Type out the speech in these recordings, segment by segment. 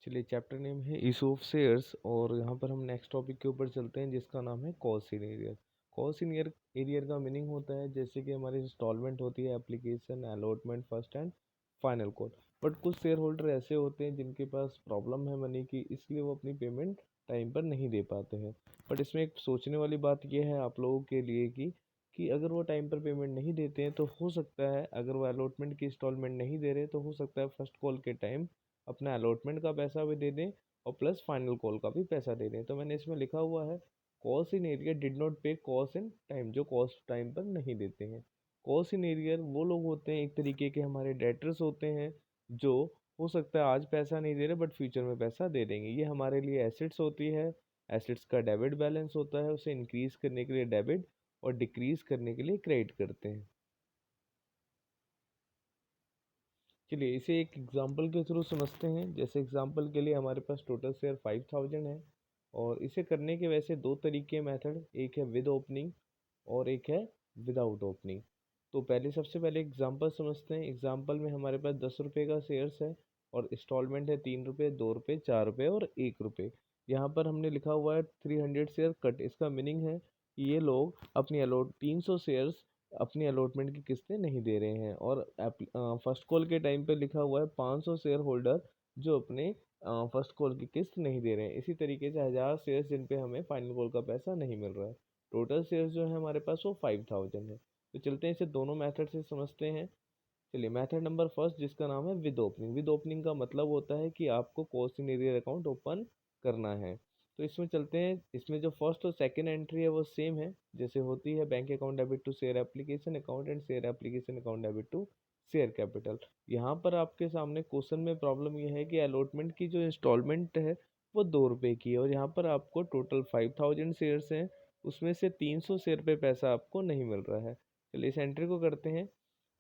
चलिए, chapter name है issue of shares और यहाँ पर हम नेक्स्ट टॉपिक के ऊपर चलते हैं जिसका नाम है cost in arrear. Cost in arrear का मीनिंग होता है जैसे कि हमारी इंस्टॉलमेंट होती है, application, allotment, first and final call. But कुछ शेयर होल्डर ऐसे होते हैं जिनके पास प्रॉब्लम है मनी की, इसलिए वो अपनी पेमेंट टाइम पर नहीं दे पाते हैं। बट इसमें एक सोचने वाली बात यह है आप लोगों के लिए कि अगर वो टाइम पर पेमेंट नहीं देते हैं तो हो सकता है, अगर वो अलॉटमेंट की इंस्टॉलमेंट नहीं दे रहे तो हो सकता है फर्स्ट कॉल के टाइम अपना अलॉटमेंट का पैसा भी दे दें और प्लस फाइनल कॉल का भी पैसा दे दें। तो मैंने इसमें लिखा हुआ है cost in arrear did not पे कॉस्ट इन टाइम, जो कॉस्ट टाइम पर नहीं देते हैं। कॉस्ट इन एरियर वो लोग होते हैं एक तरीके के हमारे डेटर्स होते हैं जो हो सकता है आज पैसा नहीं दे रहे बट फ्यूचर में पैसा दे देंगे। ये हमारे लिए एसेट्स होती है, एसेट्स का डेबिट बैलेंस होता है, उसे इंक्रीज करने के लिए डेबिट और डिक्रीज करने के लिए क्रेडिट करते हैं। चलिए इसे एक एग्जांपल के थ्रू समझते हैं। जैसे एग्जांपल के लिए हमारे पास टोटल शेयर 5000 है और इसे करने के वैसे दो तरीके मेथड, एक है विद ओपनिंग और एक है विदाउट ओपनिंग। तो सबसे पहले एग्जांपल समझते हैं। एग्जांपल में हमारे पास 10 रुपये का शेयर्स है और इंस्टॉलमेंट है 3 रुपये, 2 रुपये, 4 रुपये और 1 रुपये। यहाँ पर हमने लिखा हुआ है 300 शेयर कट। इसका मीनिंग है कि ये लोग अपनी अलॉट 300 शेयर्स अपनी अलॉटमेंट की किस्तें नहीं दे रहे हैं। और फर्स्ट कॉल के टाइम पे लिखा हुआ है 500 शेयर होल्डर जो अपने फर्स्ट कॉल की किस्त नहीं दे रहे हैं। इसी तरीके से 1000 शेयर्स जिन पे हमें फाइनल कॉल का पैसा नहीं मिल रहा है। टोटल शेयर्स जो है हमारे पास वो 5000 है। तो चलते हैं इसे दोनों मेथड से समझते हैं। चलिए, मेथड नंबर फर्स्ट जिसका नाम है विद ओपनिंग। विद ओपनिंग का मतलब होता है कि आपको cost in arrear account open करना है। तो इसमें चलते हैं। इसमें जो फर्स्ट और सेकंड एंट्री है वो सेम है जैसे होती है bank account debit to share application account and share application account debit to share capital. यहाँ पर आपके सामने क्वेश्चन में प्रॉब्लम यह है कि अलॉटमेंट की जो इंस्टॉलमेंट है वो 2 रुपये की है और यहाँ पर आपको टोटल 5000 शेयर्स हैं, उसमें से 300 शेयर पे पैसा आपको नहीं मिल रहा है। चलिए इस एंट्री को करते हैं।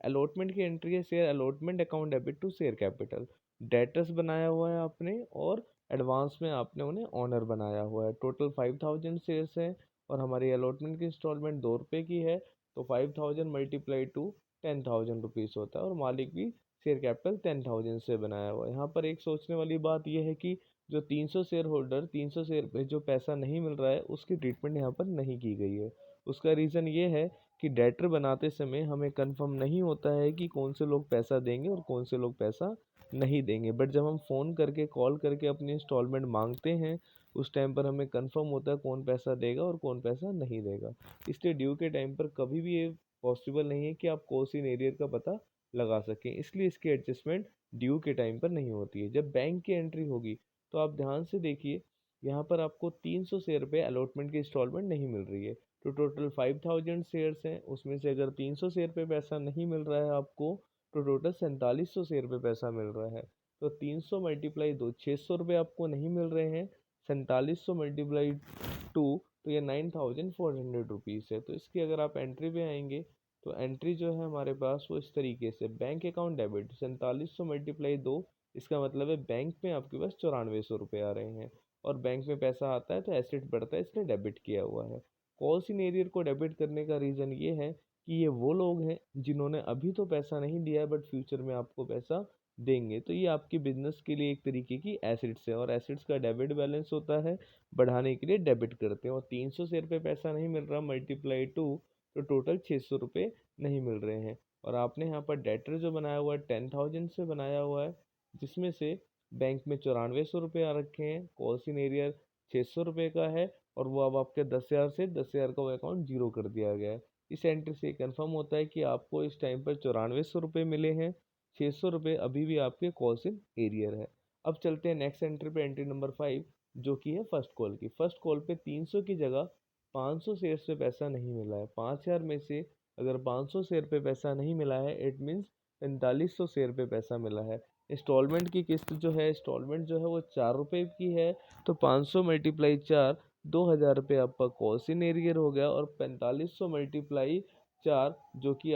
अलॉटमेंट की एंट्री है share allotment account debit to share capital. Debtors बनाया हुआ है आपने और एडवांस में आपने उन्हें ऑनर बनाया हुआ है। टोटल 5000 शेयर्स हैं और हमारी अलॉटमेंट की इंस्टॉलमेंट 2 रुपये की है। तो 5000 मल्टीप्लाई टू 10,000 रुपीज़ होता है और मालिक भी शेयर कैपिटल 10,000 से बनाया हुआ है। यहाँ पर एक सोचने वाली बात यह है कि जो 300 शेयर होल्डर 300 शेयर पे जो पैसा नहीं मिल रहा है उसकी ट्रीटमेंट यहाँ पर नहीं की गई है। उसका रीज़न ये है कि डेटर बनाते समय हमें कंफर्म नहीं होता है कि कौन से लोग पैसा देंगे और कौन से लोग पैसा नहीं देंगे। बट जब हम फ़ोन करके कॉल करके अपनी इंस्टॉलमेंट मांगते हैं उस टाइम पर हमें कंफर्म होता है कौन पैसा देगा और कौन पैसा नहीं देगा। इसलिए ड्यू के टाइम पर कभी भी ये पॉसिबल नहीं है कि आप कॉस्ट इन एरियर का पता लगा सकें, इसलिए इसकी एडजस्टमेंट ड्यू के टाइम पर नहीं होती है। जब बैंक की एंट्री होगी तो आप ध्यान से देखिए, यहाँ पर आपको 300 शेयर पे अलॉटमेंट की इंस्टॉलमेंट नहीं मिल रही है। तो टोटल 5000 शेयर्स हैं, उसमें से अगर 300 शेयर पे पैसा नहीं मिल रहा है आपको तो टोटल 4700 शेयर पे पैसा मिल रहा है। तो 300 मल्टीप्लाई दो 600 रुपये आपको नहीं मिल रहे हैं, 4700 मल्टीप्लाई टू तो ये 9400 रुपीज़ है। तो इसकी अगर आप एंट्री पे आएंगे तो एंट्री जो है हमारे पास वो इस तरीके से बैंक अकाउंट डेबिट 4700 मल्टीप्लाई दो, इसका मतलब है बैंक में आपके पास 9400 रुपये आ रहे हैं और बैंक में पैसा आता है तो एसेट बढ़ता है, इसलिए डेबिट किया हुआ है। कॉस्ट इन एरियर को डेबिट करने का रीज़न ये है कि ये वो लोग हैं जिन्होंने अभी तो पैसा नहीं दिया है बट फ्यूचर में आपको पैसा देंगे। तो ये आपकी बिजनेस के लिए एक तरीके की एसेट्स है और एसेट्स का डेबिट बैलेंस होता है, बढ़ाने के लिए डेबिट करते हैं। और 300 शेयर पे पैसा नहीं मिल रहा मल्टीप्लाई टू तो टोटल 600 रुपये नहीं मिल रहे हैं। और आपने यहाँ पर डेटर जो बनाया हुआ है 10,000 से बनाया हुआ है जिसमें से बैंक में 9400 रुपये आ रखे हैं। कॉस्ट इन एरियर 600 रुपये का है और वो अब आपके 10,000 से 10,000 का वो अकाउंट जीरो कर दिया गया है। इस एंट्री से कंफर्म होता है कि आपको इस टाइम पर 9400 रुपये मिले हैं, 600 रुपये अभी भी आपके कॉस्ट इन एरियर है। अब चलते हैं नेक्स्ट एंट्री पे, एंट्री नंबर 5 जो कि है फर्स्ट कॉल की। फर्स्ट कॉल पे 300 की जगह 500 शेयर पे पैसा नहीं मिला है। 5000 में से अगर 500 शेयर पे पैसा नहीं मिला है इट मीन्स 4500 शेयर पे पैसा मिला है। इंस्टॉलमेंट की किस्त जो है इंस्टॉलमेंट जो है वो 4 रुपये की है। तो 500 मल्टीप्लाई 4 2000 रुपये आपका कॉस्ट इन एरियर हो गया और 4500 मल्टीप्लाई 4 जो कि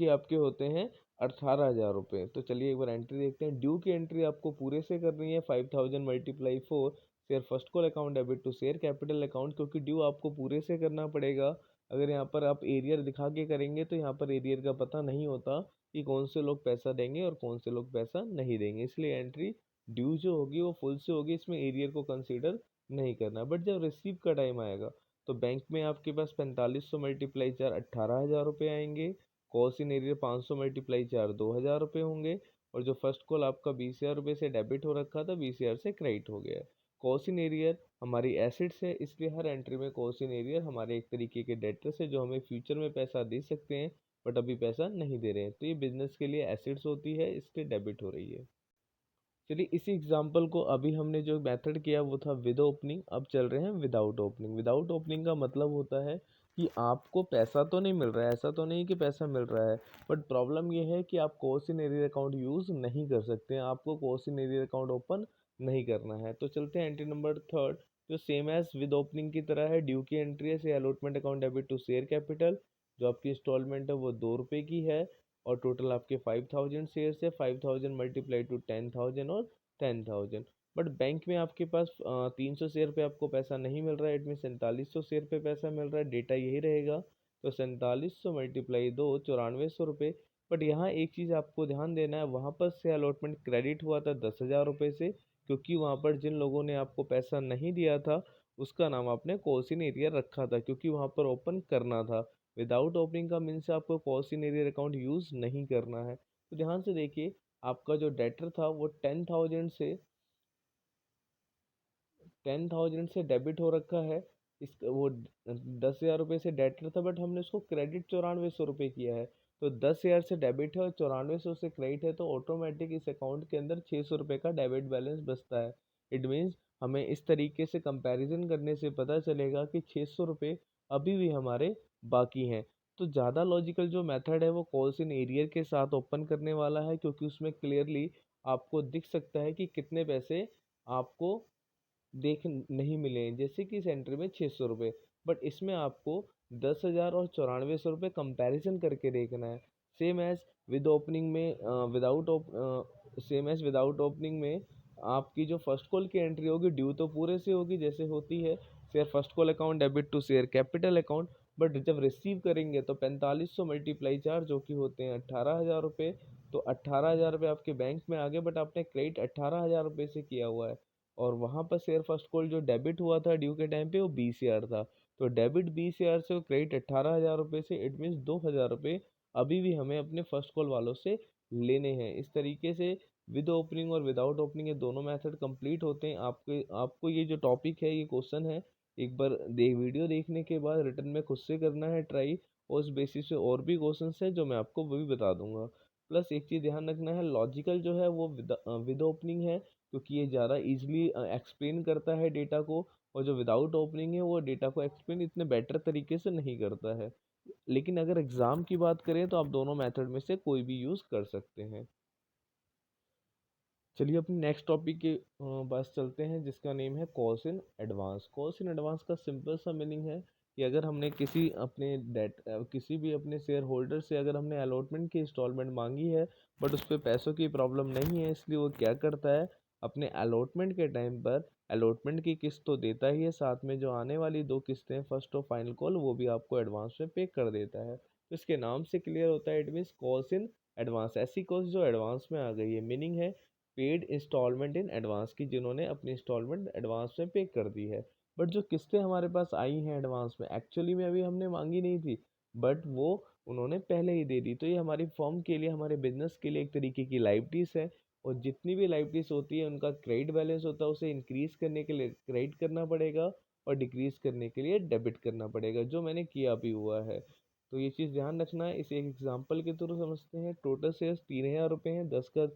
आपके होते हैं 18,000 रुपये। तो चलिए एक बार एंट्री देखते हैं। ड्यू की एंट्री आपको पूरे से करनी है 5000 multiply 4 share first call account debit to share capital account, क्योंकि ड्यू आपको पूरे से करना पड़ेगा। अगर यहाँ पर आप एरियर दिखा के करेंगे तो यहाँ पर एरियर का पता नहीं होता कि कौन से लोग पैसा देंगे और कौन से लोग पैसा नहीं देंगे, इसलिए एंट्री ड्यू जो होगी वो फुल से होगी, इसमें एरियर को कंसीडर नहीं करना। बट जब रिसीव का टाइम आएगा तो बैंक में आपके पास 4500 मल्टीप्लाई 4 18,000 रुपये आएंगे, कॉस्ट इन एरियर 500 मल्टीप्लाई 4 2,000 रुपये होंगे, और जो फर्स्ट कॉल आपका 20,000 रुपये से डेबिट हो रखा था 20,000 से क्रेडिट हो गया है। कॉस्ट इन एरियर हमारी एसिड्स है, इसलिए हर एंट्री में कॉस्ट इन एरियर हमारे एक तरीके के डेटर्स है जो हमें फ्यूचर में पैसा दे सकते हैं बट अभी पैसा नहीं दे रहे हैं, तो ये बिजनेस के लिए एसिड्स होती है, इसलिए डेबिट हो रही है। चलिए इसी एग्जांपल को अभी हमने जो मेथड किया वो था विद ओपनिंग, अब चल रहे हैं विदाउट ओपनिंग। विदाउट ओपनिंग का मतलब होता है कि आपको पैसा तो नहीं मिल रहा है, ऐसा तो नहीं कि पैसा मिल रहा है, बट प्रॉब्लम ये है कि आप cost in arrear account use नहीं कर सकते हैं, आपको cost in arrear account open नहीं करना है। तो चलते हैं एंट्री नंबर थर्ड, जो सेम एज विद ओपनिंग की तरह है। ड्यू की एंट्री है, से allotment account debit to share capital, जो आपकी इंस्टॉलमेंट है वो 2 रुपये की है, और टोटल आपके 5,000 शेयर्स है, 5,000 मल्टीप्लाई टू 10,000 और 10,000। बट बैंक में आपके पास 300 शेयर पे आपको पैसा नहीं मिल रहा है, इट मीन 4700 शेयर पे पैसा मिल रहा है, डेटा यही रहेगा। तो 4700 मल्टीप्लाई 2 9400 रुपये। बट यहाँ एक चीज़ आपको ध्यान देना है, वहाँ पर से अलॉटमेंट क्रेडिट हुआ था 10,000 रुपये से, क्योंकि वहाँ पर जिन लोगों ने आपको पैसा नहीं दिया था उसका नाम आपने कॉस्ट इन एरियर रखा था, क्योंकि वहाँ पर ओपन करना था। विदाउट ओपनिंग का मीन्स आपको cost in arrear account use नहीं करना है। तो ध्यान से देखिए, आपका जो डेटर था वो 10,000 से डेबिट हो रखा है, इस वो 10,000 रुपये से डेटर था, बट हमने उसको क्रेडिट 9400 रुपये किया है। तो 10,000 से डेबिट है और 9400 से क्रेडिट है, तो ऑटोमेटिक इस अकाउंट के अंदर 600 रुपये का डेबिट बैलेंस बचता है। इट मीन्स हमें इस तरीके से कंपैरिजन करने से पता चलेगा कि 600 रुपये अभी भी हमारे बाकी हैं। तो ज़्यादा लॉजिकल जो मेथड है वो कॉल्स इन एरियर के साथ ओपन करने वाला है, क्योंकि उसमें क्लियरली आपको दिख सकता है कि कितने पैसे आपको देख नहीं मिले हैं। जैसे कि इस एंट्री में 600 रुपये, बट इसमें आपको 10,000 और 9400 रुपये कंपैरिजन करके देखना है। सेम एज विद ओपनिंग में विदाउट ओपनिंग में आपकी जो फर्स्ट कॉल की एंट्री होगी ड्यू तो पूरे से होगी जैसे होती है share first call account debit to share capital account, but जब रिसीव करेंगे तो 4500 मल्टीप्लाई 4 जो कि होते हैं 18,000 रुपये। तो 18,000 रुपये आपके बैंक में आ गए, बट आपने क्रेडिट 18,000 रुपये से किया हुआ है, और वहाँ पर शेयर फर्स्ट कॉल जो डेबिट हुआ था ड्यू के टाइम पे वो 20,000 था। तो डेबिट 20,000 से और क्रेडिट 18,000 रुपये से, इट मीन्स 2,000 रुपये अभी भी हमें अपने फर्स्ट कॉल वालों से लेने हैं। इस तरीके से विद ओपनिंग और विदाउट ओपनिंग ये दोनों मेथड कंप्लीट होते हैं। आपको ये जो टॉपिक है, ये क्वेश्चन है, एक बार वीडियो देखने के बाद रिटर्न में खुद से करना है ट्राई, और उस बेसिस से और भी क्वेश्चन हैं जो मैं आपको वो भी बता दूंगा। प्लस एक चीज़ ध्यान रखना है, लॉजिकल जो है वो विद ओपनिंग है, क्योंकि ये ज़्यादा इजीली एक्सप्लेन करता है डेटा को, और जो विदाउट ओपनिंग है वो डेटा को एक्सप्लेन इतने बेटर तरीके से नहीं करता है। लेकिन अगर एग्ज़ाम की बात करें तो आप दोनों मेथड में से कोई भी यूज़ कर सकते हैं। चलिए अपने नेक्स्ट टॉपिक के पास चलते हैं, जिसका नेम है calls in advance. Calls in advance का सिंपल सा मीनिंग है कि अगर हमने किसी भी अपने शेयर होल्डर से अगर हमने अलॉटमेंट की इंस्टॉलमेंट मांगी है, बट उस पर पैसों की प्रॉब्लम नहीं है, इसलिए वो क्या करता है, अपने अलॉटमेंट के टाइम पर अलॉटमेंट की किस्त तो देता ही है, साथ में जो आने वाली 2 किस्तें फर्स्ट और फाइनल कॉल वो भी आपको एडवांस में पे कर देता है। तो इसके नाम से क्लियर होता है, it means calls in advance, ऐसी कॉल्स जो एडवांस में आ गई है। मीनिंग है पेड इंस्टॉलमेंट इन एडवांस की, जिन्होंने अपनी इंस्टॉलमेंट एडवांस में पे कर दी है। बट जो किस्तें हमारे पास आई हैं एडवांस में, एक्चुअली में अभी हमने मांगी नहीं थी, बट वो उन्होंने पहले ही दे दी। तो ये हमारी फर्म के लिए, हमारे बिजनेस के लिए एक तरीके की लाइबिलिटीज है, और जितनी भी लाइबिलिटीज होती है उनका क्रेडिट बैलेंस होता है, उसे इंक्रीज करने के लिए क्रेडिट करना पड़ेगा और डिक्रीज करने के लिए डेबिट करना पड़ेगा, जो मैंने किया भी हुआ है। तो ये चीज़ ध्यान रखना है। इसे एक एग्जाम्पल के थ्रू समझते हैं। टोटल शेयर्स 3,000 रुपये हैं, 10 का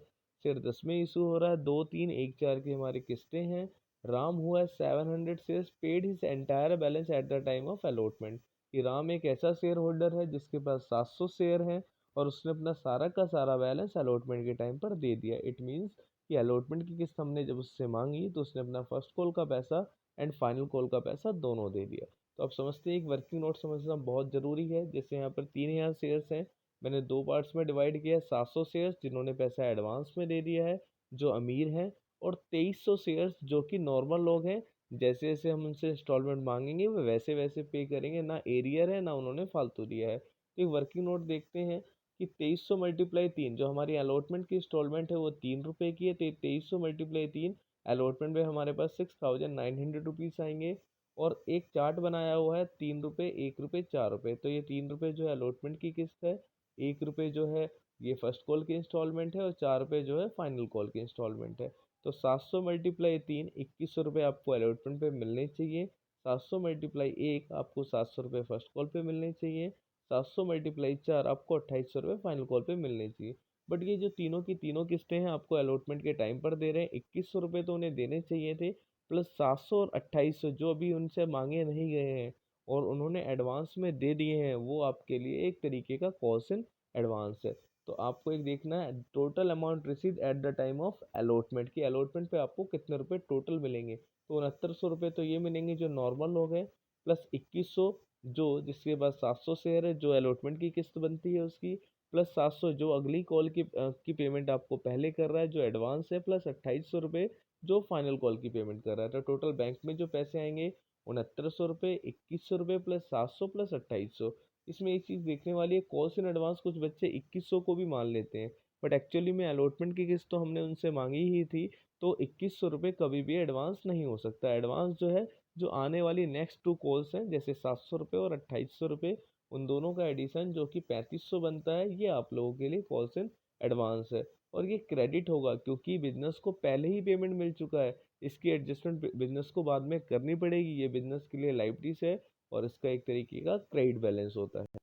शेयर 10 में इशू हो रहा है, 2, 3, 1, 4 की हमारी किस्तें हैं। राम हुआ है 700 shares, paid his entire balance at the time of allotment. कि राम एक ऐसा शेयर होल्डर है जिसके पास 700 शेयर हैं, और उसने अपना सारा का सारा बैलेंस अलॉटमेंट के टाइम पर दे दिया। इट मीन्स कि अलॉटमेंट की किस्त हमने जब उससे मांगी तो उसने अपना फर्स्ट कॉल का पैसा एंड फाइनल कॉल का पैसा दोनों दे दिया। तो आप समझते हैं एक वर्किंग नोट समझना बहुत ज़रूरी है। जैसे यहाँ पर 3,000 शेयर्स हैं, मैंने 2 पार्ट्स में डिवाइड किया है। 700 शेयर्स जिन्होंने पैसा एडवांस में दे दिया है, जो अमीर हैं, और 2,300 शेयर्स जो कि नॉर्मल लोग हैं, जैसे जैसे हम उनसे इंस्टॉलमेंट मांगेंगे वो वैसे वैसे पे करेंगे, ना एरियर है ना उन्होंने फालतू दिया है। तो एक वर्किंग नोट देखते हैं कि 2300 मल्टीप्लाई 3, जो हमारी अलॉटमेंट की इंस्टॉलमेंट है वो 3 रुपये की है, तो 2300 मल्टीप्लाई 3, अलॉटमेंट में हमारे पास 6900 रुपीज़ आएंगे। और एक चार्ट बनाया हुआ है 3 रुपये, 1 रुपये, 4 रुपये, तो ये 3 रुपये जो है अलॉटमेंट की किस्त है, 1 रुपये जो है ये फर्स्ट कॉल की इंस्टॉलमेंट है, और 4 रुपये जो है फाइनल कॉल की इंस्टॉलमेंट है। तो 700 मल्टीप्लाई 3, 2100 रुपये आपको अलॉटमेंट पे मिलने चाहिए। 700 मल्टीप्लाई 1 आपको 700 रुपये फर्स्ट कॉल पे मिलने चाहिए। 700 मल्टीप्लाई 4 आपको 2800 रुपये फाइनल कॉल पे मिलने चाहिए। बट ये जो तीनों की तीनों किस्तें हैं आपको अलॉटमेंट के टाइम पर दे रहे हैं, 2100 रुपये तो उन्हें देने चाहिए थे, प्लस 700 और 2800 जो अभी उनसे मांगे नहीं गए हैं और उन्होंने एडवांस में दे दिए हैं, वो आपके लिए एक तरीके का कॉस्ट इन एडवांस है। तो आपको एक देखना है total amount receive at the time of allotment, की अलॉटमेंट पे आपको कितने रुपए टोटल मिलेंगे। तो 6900 रुपये तो ये मिलेंगे जो नॉर्मल लोग हैं, प्लस 2100 जो जिसके पास 700 शेयर है जो अलॉटमेंट की किस्त बनती है उसकी, प्लस 700 जो अगली कॉल की पेमेंट आपको पहले कर रहा है जो एडवांस है, प्लस 2800 रुपये जो फाइनल कॉल की पेमेंट कर रहा है। तो टोटल बैंक में जो पैसे आएंगे 6900 रुपये, 2100 रुपये, प्लस 700 प्लस 2800। इसमें एक चीज़ देखने वाली है, कॉल्स इन एडवांस कुछ बच्चे 2100 को भी मान लेते हैं, बट एक्चुअली में अलॉटमेंट की किस्त तो हमने उनसे मांगी ही थी, तो 2100 रुपये कभी भी एडवांस नहीं हो सकता। एडवांस जो है जो आने वाली नेक्स्ट टू कॉल्स हैं जैसे 700 रुपये और 2800 रुपये, उन दोनों का एडिशन जो कि 3500 बनता है, ये आप लोगों के लिए कॉल्स इन एडवांस है। और ये क्रेडिट होगा क्योंकि बिजनेस को पहले ही पेमेंट मिल चुका है, इसकी एडजस्टमेंट बिजनेस को बाद में करनी पड़ेगी, ये बिजनेस के लिए लाइबिलिटीज है और इसका एक तरीके का क्रेडिट बैलेंस होता है।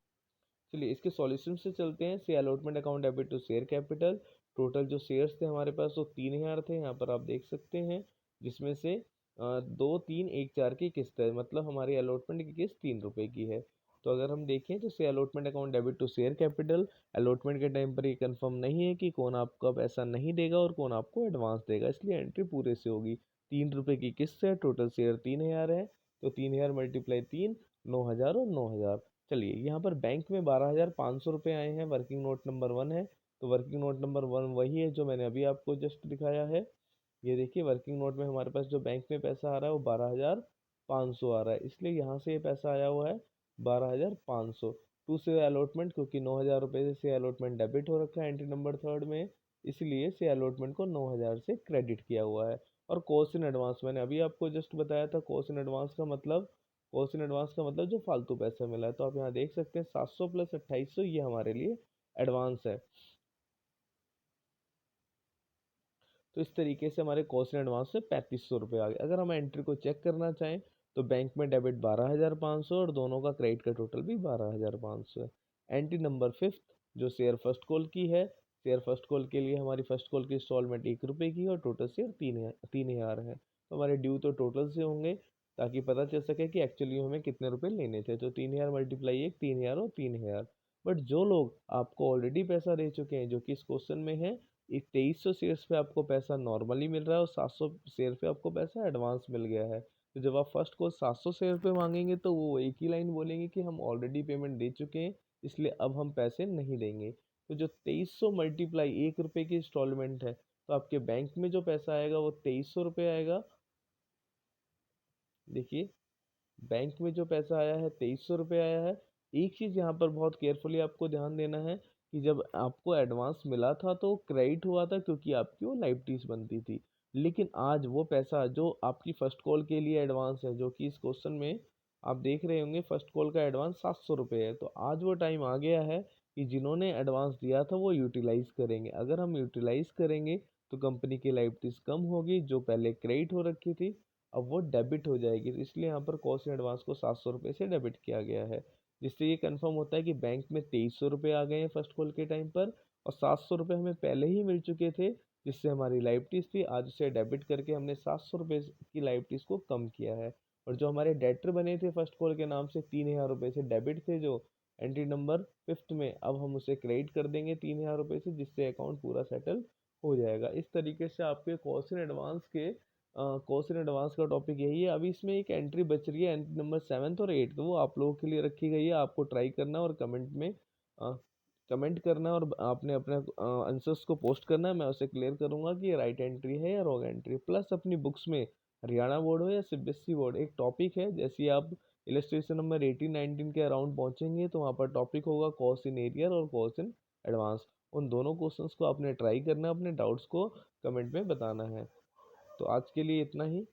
चलिए इसके सॉल्यूशन से चलते हैं। से allotment account debit to share capital, total जो शेयर्स थे हमारे पास वो 3000 थे, यहाँ पर आप देख सकते हैं, जिसमें से 2, 3, 1, 4 की किस्त है, मतलब हमारी अलॉटमेंट की किस्त 3 रुपये की है। तो अगर हम देखें तो से allotment account debit to share capital, allotment के टाइम पर ये कंफर्म नहीं है कि कौन आपका पैसा नहीं देगा और कौन आपको एडवांस देगा, इसलिए एंट्री पूरे से होगी। 3 रुपये की किस्त है, टोटल शेयर 3000 है, तो 3000 मल्टीप्लाई 3, 9000 और 9000। चलिए यहाँ पर बैंक में 12,500 रुपये आए हैं, वर्किंग नोट नंबर 1 है। तो वर्किंग नोट नंबर 1 वही है जो मैंने अभी आपको जस्ट दिखाया है। ये देखिए वर्किंग नोट में हमारे पास जो बैंक में पैसा आ रहा है वो 12,500 आ रहा है, इसलिए यहाँ से ये पैसा आया हुआ है 12,500। टू से अलॉटमेंट, क्योंकि 9000 रुपये से अलॉटमेंट डेबिट हो रखा है एंट्री नंबर 3 में, इसलिए से अलॉटमेंट को 9000 से क्रेडिट किया हुआ है। और कॉस्ट इन एडवांस मैंने अभी आपको जस्ट बताया था, कॉस्ट इन एडवांस का मतलब, कॉस्ट इन एडवांस का मतलब जो फालतू पैसा मिला है। तो आप यहाँ देख सकते हैं 700 प्लस 2800 ये हमारे लिए एडवांस है। तो इस तरीके से हमारे कॉस्ट इन एडवांस में 3500 रुपये आ गए। अगर हम एंट्री को चेक करना चाहें तो बैंक में डेबिट 12,500 और दोनों का क्रेडिट का टोटल भी 12,500 है। एंट्री नंबर 5 जो शेयर फर्स्ट कॉल की है, शेयर फर्स्ट कॉल के लिए हमारी फर्स्ट कॉल की इंस्टॉलमेंट 1 रुपये की है और टोटल शेयर 3,000 है। तो हमारे ड्यू तो टोटल से होंगे, ताकि पता चल सके कि एक्चुअली हमें कितने रुपए लेने थे। तो 3000 मल्टीप्लाई 1, 3000 और 3000। बट जो लोग आपको ऑलरेडी पैसा दे चुके हैं, जो कि इस क्वेश्चन में है, एक 2300 शेयर्स पे आपको पैसा नॉर्मली मिल रहा है और 700 शेयर पे आपको पैसा एडवांस मिल गया है। तो जब आप फर्स्ट को 700 शेयर पे मांगेंगे तो वो एक ही लाइन बोलेंगे कि हम ऑलरेडी पेमेंट दे चुके हैं, इसलिए अब हम पैसे नहीं देंगे। तो जो 2300 मल्टीप्लाई 1 रुपये की इंस्टॉलमेंट है, तो आपके बैंक में जो पैसा आएगा वो 2300 रुपये आएगा। देखिए बैंक में जो पैसा आया है 2300 रुपये आया है। एक चीज़ यहाँ पर बहुत केयरफुली आपको ध्यान देना है कि जब आपको एडवांस मिला था तो क्रेडिट हुआ था क्योंकि आपकी वो लाइबिलिटीज बनती थी। लेकिन आज वो पैसा जो आपकी फर्स्ट कॉल के लिए एडवांस है, जो कि इस क्वेश्चन में आप देख रहे होंगे फर्स्ट कॉल का एडवांस 700 रुपये है, तो आज वो टाइम आ गया है कि जिन्होंने एडवांस दिया था वो यूटिलाइज करेंगे। अगर हम यूटिलाइज करेंगे तो कंपनी की लाइबिलिटीज कम होगी, जो पहले क्रेडिट हो रखी थी अब वो डेबिट हो जाएगी। तो इसलिए यहाँ पर कॉस्ट इन एडवांस को 700 रुपये से डेबिट किया गया है, जिससे ये कंफर्म होता है कि बैंक में 2300 रुपये आ गए हैं फर्स्ट कॉल के टाइम पर, और 700 रुपये हमें पहले ही मिल चुके थे जिससे हमारी लाइबिलिटीज थी, आज उसे डेबिट करके हमने 700 रुपये की लाइबिलिटीज को कम किया है। और जो हमारे डेटर बने थे फर्स्ट कॉल के नाम से 3000 रुपये से डेबिट थे जो एंट्री नंबर 5 में, अब हम उसे क्रेडिट कर देंगे 3000 रुपये से, जिससे अकाउंट पूरा सेटल हो जाएगा। इस तरीके से आपके कॉस्ट इन एडवांस के कॉस्ट इन एडवांस का टॉपिक यही है। अभी इसमें एक एंट्री बच रही है, एंट्री नंबर 7 और 8, वो आप लोगों के लिए रखी गई है। आपको ट्राई करना और कमेंट में कमेंट करना और आपने अपने आंसर्स को पोस्ट करना है, मैं उसे क्लियर करूंगा कि ये राइट एंट्री है या रॉन्ग एंट्री। प्लस अपनी बुक्स में हरियाणा बोर्ड हो या सीबीएसई बोर्ड, एक टॉपिक है। जैसे ही आप इलस्ट्रेशन नंबर 18-19 के अराउंड पहुंचेंगे तो वहाँ पर टॉपिक होगा कॉस इन एरियर और कॉस इन एडवांस। उन दोनों क्वेश्चंस को आपने ट्राई करना है, अपने डाउट्स को कमेंट में बताना है। तो आज के लिए इतना ही।